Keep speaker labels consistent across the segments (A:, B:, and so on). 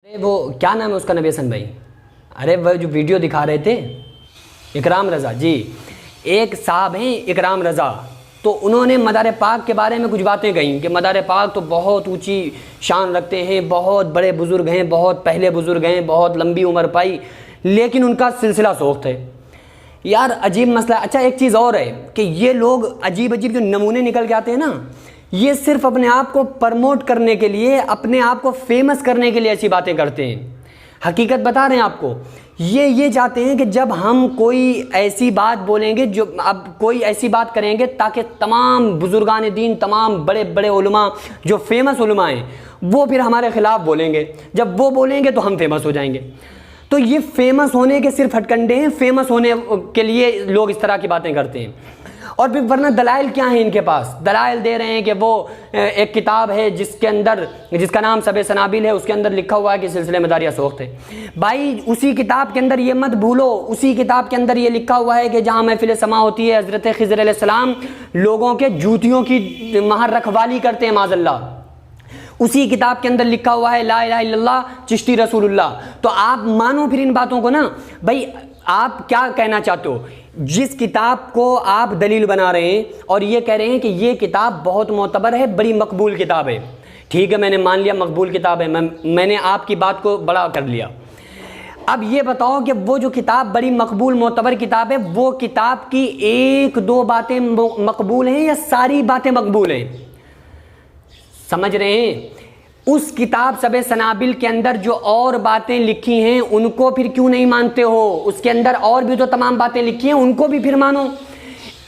A: وہ کیا نام ہے اس کا نبی حسن بھائی، ارے وہ جو ویڈیو دکھا رہے تھے اکرام رضا جی، ایک صاحب ہیں اکرام رضا، تو انہوں نے مدار پاک کے بارے میں کچھ باتیں کہیں کہ مدار پاک تو بہت اونچی شان رکھتے ہیں، بہت بڑے بزرگ ہیں، بہت پہلے بزرگ ہیں، بہت لمبی عمر پائی، لیکن ان کا سلسلہ سوخت ہے۔ یار عجیب مسئلہ۔ اچھا ایک چیز اور ہے کہ یہ لوگ عجیب عجیب جو نمونے نکل کے آتے ہیں نا، یہ صرف اپنے آپ کو پرموٹ کرنے کے لیے، اپنے آپ کو فیمس کرنے کے لیے ایسی باتیں کرتے ہیں۔ حقیقت بتا رہے ہیں آپ کو، یہ چاہتے ہیں کہ جب ہم کوئی ایسی بات بولیں گے، جو اب کوئی ایسی بات کریں گے تاکہ تمام بزرگان دین، تمام بڑے بڑے علماء جو فیمس علماء ہیں وہ پھر ہمارے خلاف بولیں گے، جب وہ بولیں گے تو ہم فیمس ہو جائیں گے۔ تو یہ فیمس ہونے کے صرف ہٹکنڈے ہیں، فیمس ہونے کے لیے لوگ اس طرح کی باتیں کرتے ہیں۔ اور پھر ورنہ دلائل کیا ہیں ان کے پاس؟ دلائل دے رہے ہیں کہ وہ ایک کتاب ہے جس کا نام سب سنابل ہے، اس کے اندر لکھا ہوا ہے کہ سلسلہ مداریہ سوخت ہے۔ بھائی اسی کتاب کے اندر یہ مت بھولو، اسی کتاب کے اندر یہ لکھا ہوا ہے کہ جہاں محفل سما ہوتی ہے حضرت خضر علیہ السلام لوگوں کے جوتیوں کی وہاں رکھوالی کرتے ہیں معاذ اللہ۔ اسی کتاب کے اندر لکھا ہوا ہے لا الہ الا اللہ چشتی رسول اللہ۔ تو آپ مانو پھر ان باتوں کو نا۔ بھائی آپ کیا کہنا چاہتے ہو؟ جس کتاب کو آپ دلیل بنا رہے ہیں اور یہ کہہ رہے ہیں کہ یہ کتاب بہت معتبر ہے، بڑی مقبول کتاب ہے، ٹھیک ہے میں نے مان لیا مقبول کتاب ہے، میں نے آپ کی بات کو بڑا کر لیا۔ اب یہ بتاؤ کہ وہ جو کتاب بڑی مقبول معتبر کتاب ہے، وہ کتاب کی ایک دو باتیں مقبول ہیں یا ساری باتیں مقبول ہیں؟ سمجھ رہے ہیں؟ اس کتاب سب سنابل کے اندر جو اور باتیں لکھی ہیں ان کو پھر کیوں نہیں مانتے ہو؟ اس کے اندر اور بھی تو تمام باتیں لکھی ہیں، ان کو بھی پھر مانو۔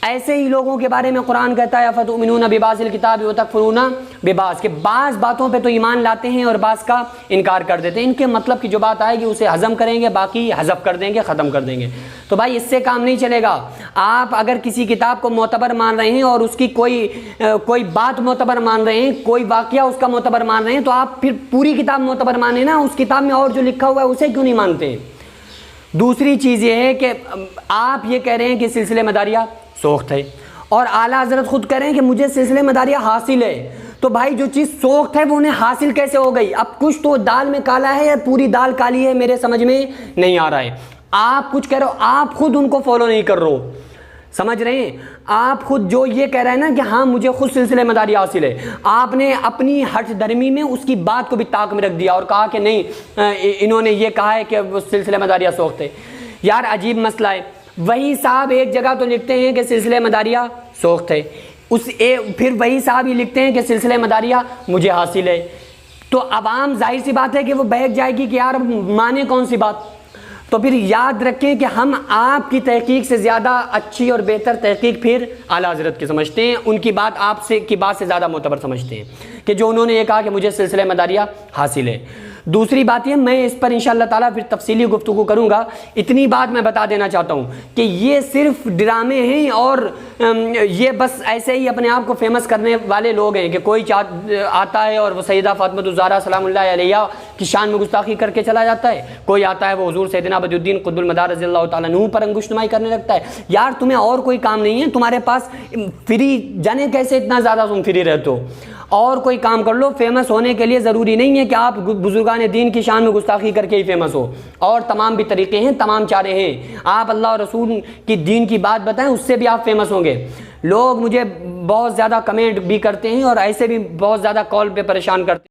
A: ایسے ہی لوگوں کے بارے میں قرآن کہتا ہے افتؤمنون ببعض الکتاب وتکفرون ببعض، کہ بعض باتوں پہ تو ایمان لاتے ہیں اور بعض کا انکار کر دیتے ہیں۔ ان کے مطلب کی جو بات آئے گی اسے ہضم کریں گے، باقی حذف کر دیں گے، ختم کر دیں گے۔ تو بھائی اس سے کام نہیں چلے گا۔ آپ اگر کسی کتاب کو معتبر مان رہے ہیں اور اس کی کوئی بات معتبر مان رہے ہیں، کوئی واقعہ اس کا معتبر مان رہے ہیں، تو آپ پھر پوری کتاب معتبر مانیں نا، اس کتاب میں اور جو لکھا ہوا ہے اسے کیوں نہیں مانتے؟ دوسری چیز یہ ہے کہ آپ یہ کہہ رہے ہیں کہ سلسلہ مداریہ سوخت ہے، اور اعلیٰ حضرت خود کہہ رہے ہیں کہ مجھے سلسلہ مداریہ حاصل ہے۔ تو بھائی جو چیز سوخت ہے وہ انہیں حاصل کیسے ہو گئی؟ اب کچھ تو دال میں کالا ہے یا پوری دال کالی ہے، میرے سمجھ میں نہیں آ رہا ہے۔ آپ کچھ کہہ رہے ہو، آپ خود ان کو فالو نہیں کر رہے ہو، سمجھ رہے ہیں؟ آپ خود جو یہ کہہ رہے ہیں نا کہ ہاں مجھے خود سلسلہ مداریہ حاصل ہے، آپ نے اپنی ہٹ دھرمی میں اس کی بات کو بھی طاق میں رکھ دیا اور کہا کہ نہیں انہوں نے یہ کہا ہے کہ وہ سلسلہ مداریہ سوخت ہے۔ یار عجیب مسئلہ ہے۔ وہی صاحب ایک جگہ تو لکھتے ہیں کہ سلسلہ مداریہ سوخت ہے، پھر وہی صاحب ہی لکھتے ہیں کہ سلسلہ مداریہ مجھے حاصل ہے۔ تو عوام ظاہر سی بات ہے کہ وہ بہک جائے گی کہ یار مانے کون سی بات۔ تو پھر یاد رکھیں کہ ہم آپ کی تحقیق سے زیادہ اچھی اور بہتر تحقیق پھر اعلیٰ حضرت کی سمجھتے ہیں، ان کی بات آپ سے کی بات سے زیادہ معتبر سمجھتے ہیں کہ جو انہوں نے یہ کہا کہ مجھے سلسلہ مداریہ حاصل ہے۔ دوسری بات یہ، میں اس پر انشاءاللہ تعالیٰ پھر تفصیلی گفتگو کروں گا۔ اتنی بات میں بتا دینا چاہتا ہوں کہ یہ صرف ڈرامے ہیں اور یہ بس ایسے ہی اپنے آپ کو فیمس کرنے والے لوگ ہیں کہ کوئی آتا ہے اور وہ سیدہ فاطمہ الزہرا سلام اللہ علیہا کی شان میں گستاخی کر کے چلا جاتا ہے، کوئی آتا ہے وہ حضور سیدنا بدر الدین قطب المدار رضی اللہ تعالیٰ عنہ پر انگشت نمائی کرنے لگتا ہے۔ یار تمہیں اور کوئی کام نہیں ہے؟ تمہارے پاس فری جانے کیسے اتنا زیادہ تم فری رہتے ہو؟ اور کوئی کام کر لو۔ فیمس ہونے کے لیے ضروری نہیں ہے کہ آپ بزرگان دین کی شان میں گستاخی کر کے ہی فیمس ہو، اور تمام بھی طریقے ہیں، تمام چارے ہیں۔ آپ اللہ اور رسول کی دین کی بات بتائیں، اس سے بھی آپ فیمس ہوں گے۔ لوگ مجھے بہت زیادہ کمنٹ بھی کرتے ہیں اور ایسے بھی بہت زیادہ کال پہ پریشان کرتے ہیں۔